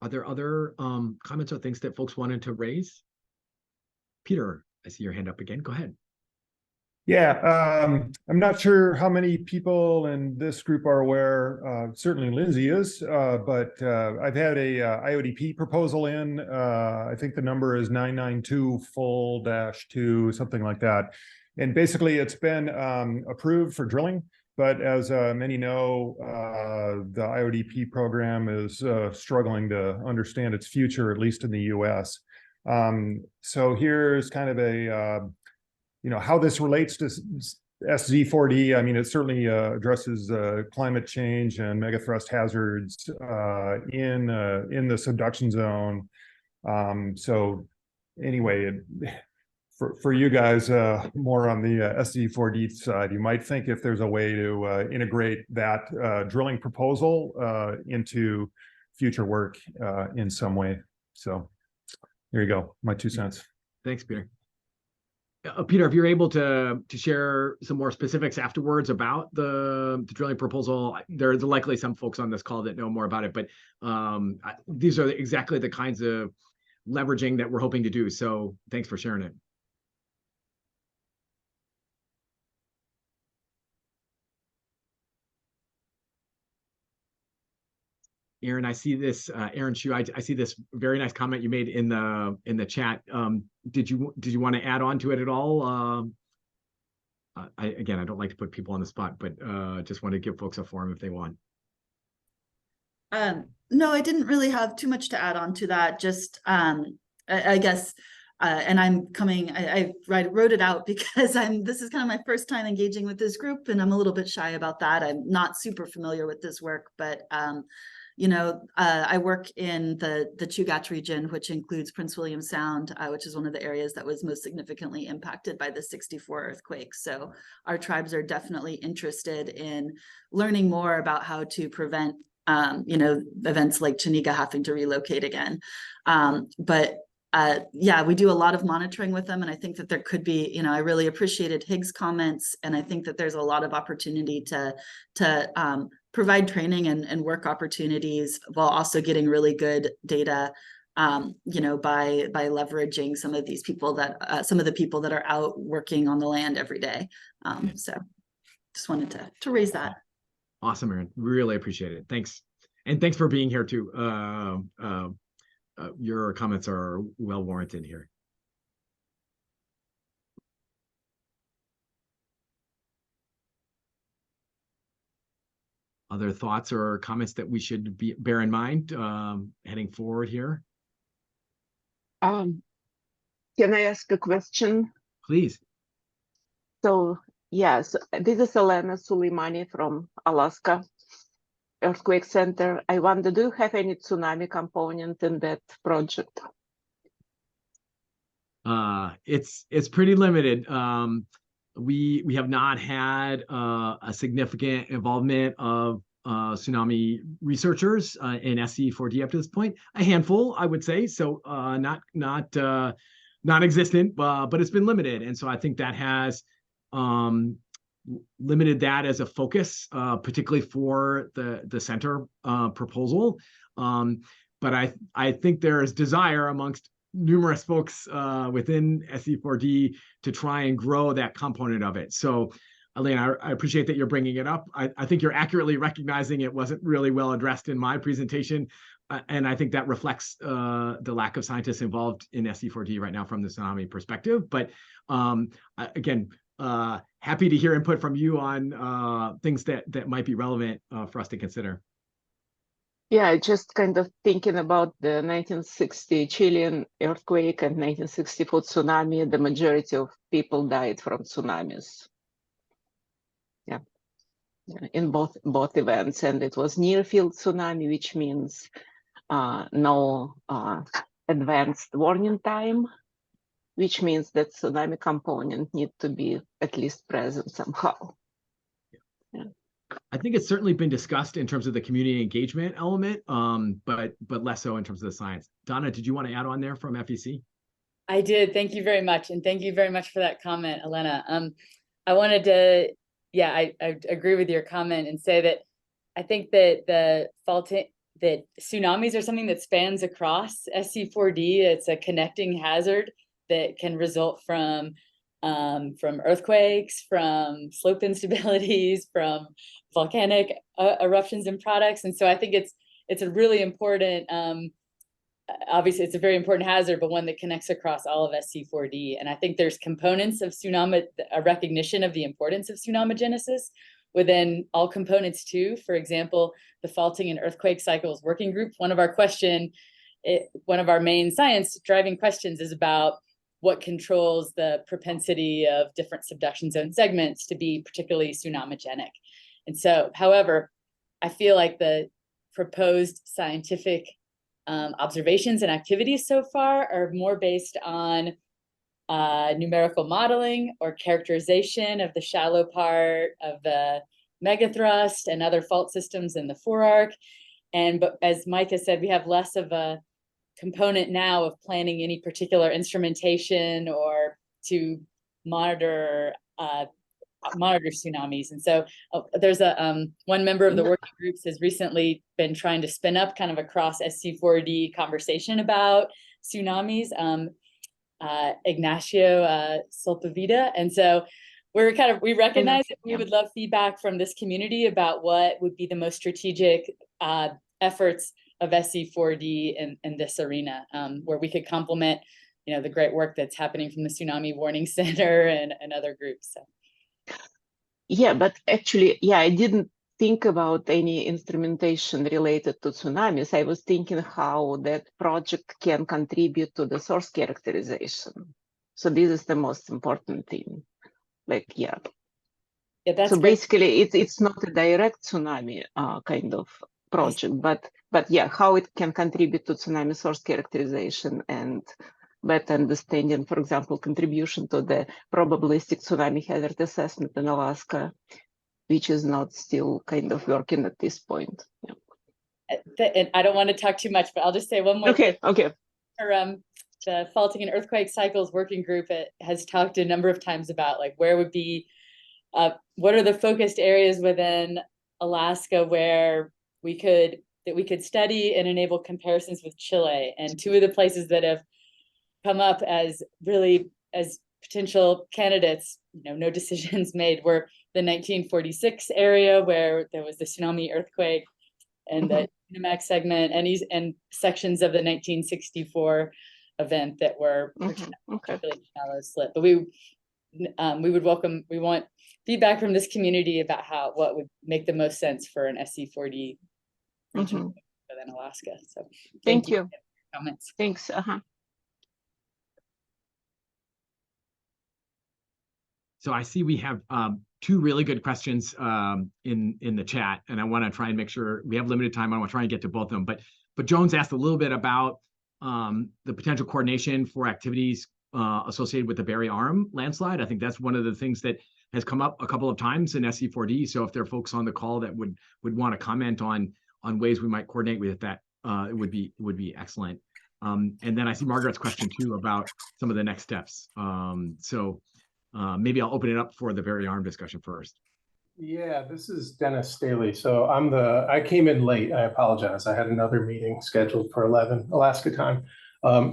Are there other comments or things that folks wanted to raise? Peter, I see your hand up again. Go ahead. Yeah, I'm not sure how many people in this group are aware, certainly Lindsay is, but I've had a IODP proposal in, I think the number is 992-2, something like that. And basically it's been approved for drilling, but as many know, the IODP program is struggling to understand its future, at least in the US. So here's kind of a, how this relates to SZ4D. I mean, it certainly addresses climate change and megathrust hazards in the subduction zone. So anyway, for you guys more on the SZ4D side, you might think if there's a way to integrate that drilling proposal into future work in some way. So there you go, my 2 cents. Thanks, Peter. Peter, if you're able to share some more specifics afterwards about the drilling proposal, there's likely some folks on this call that know more about it, but these are exactly the kinds of leveraging that we're hoping to do. So thanks for sharing it. Aaron, I see this, Aaron Shu, I see this very nice comment you made in the chat. Did you want to add on to it at all? Again, I don't like to put people on the spot, but just want to give folks a forum if they want. No, I didn't really have too much to add on to that. Just, I guess, and I wrote it out because this is kind of my first time engaging with this group, and I'm a little bit shy about that. I'm not super familiar with this work, but you know, I work in the Chugach region, which includes Prince William Sound, which is one of the areas that was most significantly impacted by the 64 earthquake. So our tribes are definitely interested in learning more about how to prevent, you know, events like Chiniga having to relocate again. Yeah, we do a lot of monitoring with them. And I think that there could be, you know, I really appreciated Higgs' comments. And I think that there's a lot of opportunity to provide training and work opportunities while also getting really good data, you know, by leveraging some of these people that, some of the people that are out working on the land every day. So just wanted to raise that. Awesome, Aaron. Really appreciate it. Thanks. And thanks for being here too. Your comments are well warranted here. Other thoughts or comments that we should bear in mind heading forward here? Can I ask a question? Please. So, yes, this is Elena Suleimani from Alaska Earthquake Center. I wonder, do you have any tsunami component in that project? It's pretty limited. We have not had a significant involvement of tsunami researchers in SZ4D up to this point. A handful, I would say. So non-existent, but it's been limited, and so I think that has limited that as a focus, particularly for the center proposal. But I think there is desire amongst numerous folks within SZ4D to try and grow that component of it. So, Elena, I appreciate that you're bringing it up. I think you're accurately recognizing it wasn't really well addressed in my presentation, and I think that reflects the lack of scientists involved in SZ4D right now from the tsunami perspective. But again, happy to hear input from you on things that might be relevant for us to consider. Yeah, just kind of thinking about the 1960 Chilean earthquake and 1964 tsunami. The majority of people died from tsunamis. Yeah, in both events, and it was near field tsunami, which means no advanced warning time, which means that tsunami component need to be at least present somehow. Yeah. I think it's certainly been discussed in terms of the community engagement element, but less so in terms of the science. Donna, did you want to add on there from FEC? I did. Thank you very much. And thank you very much for that comment, Elena. I wanted to, yeah, I agree with your comment and say that I think that that tsunamis are something that spans across SZ4D. It's a connecting hazard that can result from earthquakes, from slope instabilities, from volcanic eruptions and products. And so I think it's a really important, obviously it's a very important hazard, but one that connects across all of SZ4D. And I think there's components of tsunami, a recognition of the importance of tsunamigenesis within all components too. For example, the Faulting and Earthquake Cycles Working Group, one of our main science driving questions is about what controls the propensity of different subduction zone segments to be particularly tsunamigenic. And so, however, I feel like the proposed scientific observations and activities so far are more based on numerical modeling or characterization of the shallow part of the megathrust and other fault systems in the forearc. but as Mike has said, we have less of a component now of planning any particular instrumentation or to monitor tsunamis. And so there's one member of the working groups has recently been trying to spin up kind of a cross SZ4D conversation about tsunamis, Ignacio Solpavida. And so we recognize that we would love feedback from this community about what would be the most strategic efforts of SZ4D in this arena, where we could complement, the great work that's happening from the Tsunami Warning Center and other groups. So. Yeah, but actually, I didn't think about any instrumentation related to tsunamis. I was thinking how that project can contribute to the source characterization. So this is the most important thing. Yeah, that's so great. basically it's not a direct tsunami kind of project, but how it can contribute to tsunami source characterization and better understanding, for example, contribution to the probabilistic tsunami hazard assessment in Alaska, which is not still kind of working at this point. And I don't want to talk too much, but I'll just say one more. Okay. The Faulting and Earthquake Cycles Working Group has talked a number of times about where would be, what are the focused areas within Alaska where we could study and enable comparisons with Chile. And two of the places that have come up as potential candidates, no decisions made, were the 1946 area where there was the tsunami earthquake and the Unimax segment and sections of the 1964 event that were particularly shallow slip. But we want feedback from this community about what would make the most sense for an SZ4D region within Alaska. So thank you. Comments. Thanks. So I see we have two really good questions in the chat, and I want to try and make sure we have limited time. I want to try and get to both of them. But Jones asked a little bit about the potential coordination for activities associated with the Barry Arm landslide. I think that's one of the things that has come up a couple of times in SZ4D. So if there are folks on the call that would want to comment on ways we might coordinate with that, it would be excellent. And then I see Margaret's question too about some of the next steps. So maybe I'll open it up for the Barry Arm discussion first. Yeah, this is Dennis Staley. So I came in late. I apologize. I had another meeting scheduled for 11 Alaska time.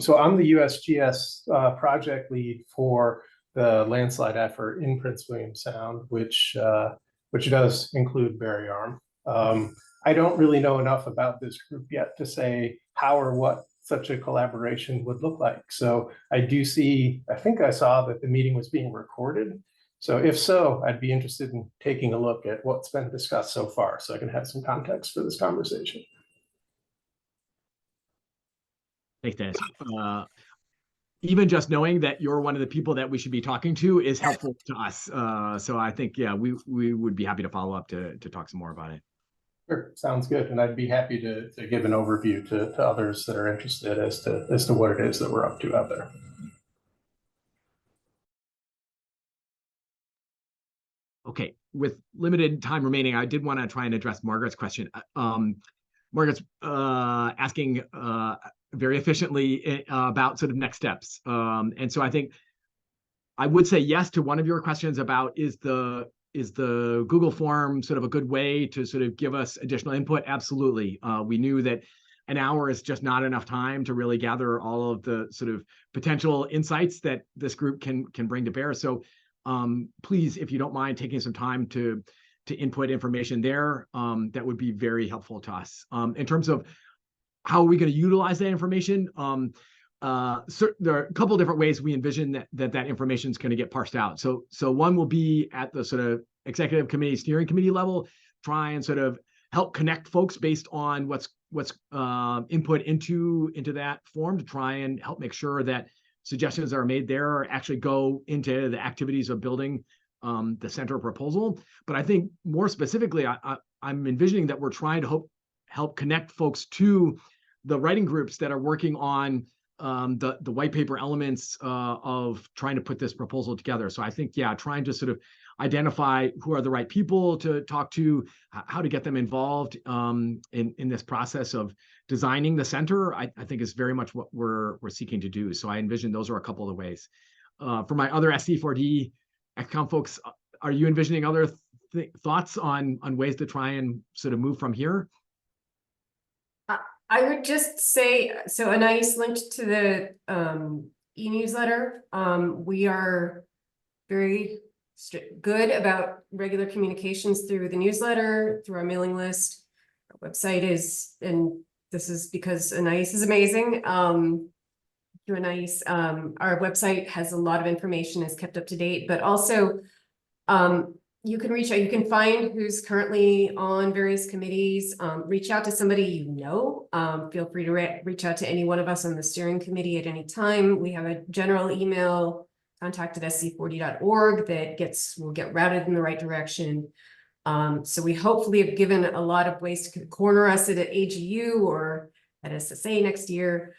So I'm the USGS project lead for the landslide effort in Prince William Sound, which does include Barry Arm. I don't really know enough about this group yet to say how or what such a collaboration would look like. So I think I saw that the meeting was being recorded. So if so, I'd be interested in taking a look at what's been discussed so far so I can have some context for this conversation. Thanks, Dennis. Even just knowing that you're one of the people that we should be talking to is helpful to us. So I think, we would be happy to follow up to talk some more about it. Sure, sounds good. And I'd be happy to give an overview to others that are interested as to what it is that we're up to out there. Okay, with limited time remaining, I did want to try and address Margaret's question. Margaret's asking very efficiently about sort of next steps. And so I think I would say yes to one of your questions about is the Google form sort of a good way to sort of give us additional input? Absolutely. We knew that an hour is just not enough time to really gather all of the sort of potential insights that this group can bring to bear. So please, if you don't mind taking some time to input information there, that would be very helpful to us. In terms of how are we going to utilize that information? There are a couple of different ways we envision that information is going to get parsed out. So one will be at the sort of executive committee, steering committee level, try and sort of help connect folks based on what's input into that form to try and help make sure that suggestions that are made there actually go into the activities of building the center proposal. But I think more specifically, I'm envisioning that we're trying to help connect folks to the writing groups that are working on the white paper elements of trying to put this proposal together. So I think, yeah, trying to sort of identify who are the right people to talk to, how to get them involved in this process of designing the center, I think is very much what we're seeking to do. So I envision those are a couple of the ways. For my other SZ4D XCOM folks, are you envisioning other thoughts on ways to try and sort of move from here? I would just say, so Anais linked to the e-newsletter. We are very good about regular communications through the newsletter, through our mailing list. Our website is, and this is because Anais is amazing. Through Anais, our website has a lot of information, is kept up to date, but also you can reach out, you can find who's currently on various committees, reach out to somebody you know. Feel free to reach out to any one of us on the steering committee at any time. We have a general email, contact@SZ4D.org, that will get routed in the right direction. So we hopefully have given a lot of ways to corner us at AGU or at SSA next year.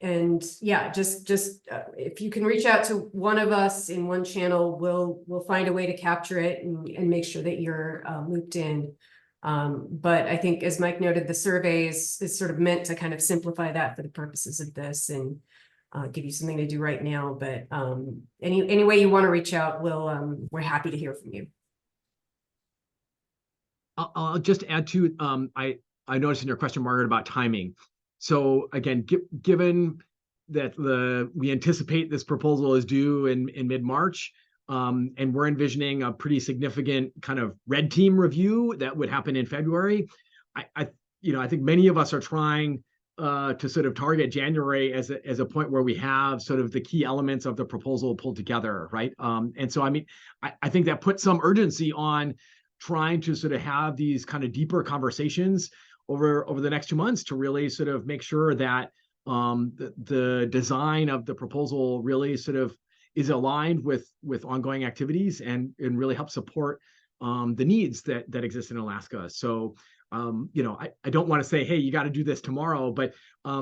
And yeah, just if you can reach out to one of us in one channel, we'll find a way to capture it and make sure that you're looped in. But I think, as Mike noted, the survey is sort of meant to kind of simplify that for the purposes of this and give you something to do right now. But any way you want to reach out, we're happy to hear from you. I'll just add to I noticed in your question, Margaret, about timing. So again, given that we anticipate this proposal is due in mid-March, and we're envisioning a pretty significant kind of red team review that would happen in February, I think many of us are trying to sort of target January as a point where we have sort of the key elements of the proposal pulled together, right? And so I mean, I think that puts some urgency on trying to sort of have these kind of deeper conversations over the next 2 months to really sort of make sure that the design of the proposal really sort of is aligned with ongoing activities and really help support the needs that exist in Alaska. So I don't want to say, hey, you got to do this tomorrow, but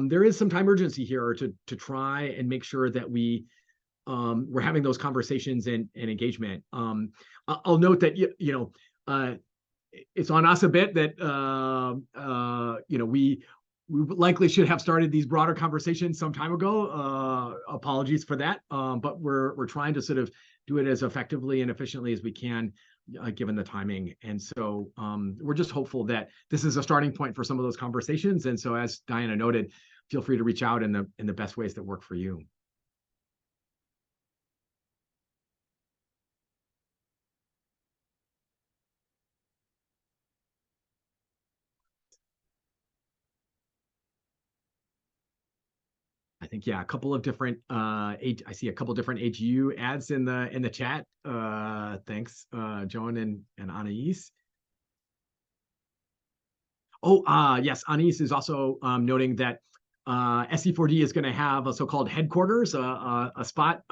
there is some time urgency here to try and make sure that we're having those conversations and engagement. I'll note that it's on us a bit that we likely should have started these broader conversations some time ago. Apologies for that, but we're trying to sort of do it as effectively and efficiently as we can, given the timing. And so we're just hopeful that this is a starting point for some of those conversations. And so, as Diana noted, feel free to reach out in the best ways that work for you. I think, yeah, a couple of different I see a couple different AGU ads in the chat. Thanks, Joan and Anais. Oh, yes, Anais is also noting that SZ4D is going to have a so-called headquarters, a spot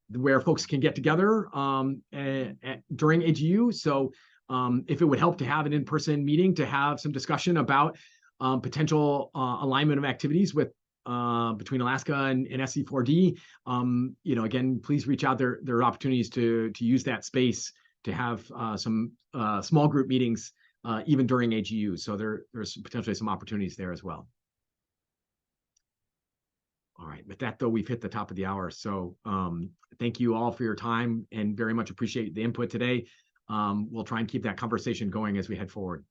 where folks can get together during AGU. So if it would help to have an in-person meeting to have some discussion about potential alignment of activities between Alaska and SZ4D, again, please reach out. There are opportunities to use that space to have some small group meetings even during AGU. So there's potentially some opportunities there as well. All right, with that though, we've hit the top of the hour. So thank you all for your time and very much appreciate the input today. We'll try and keep that conversation going as we head forward.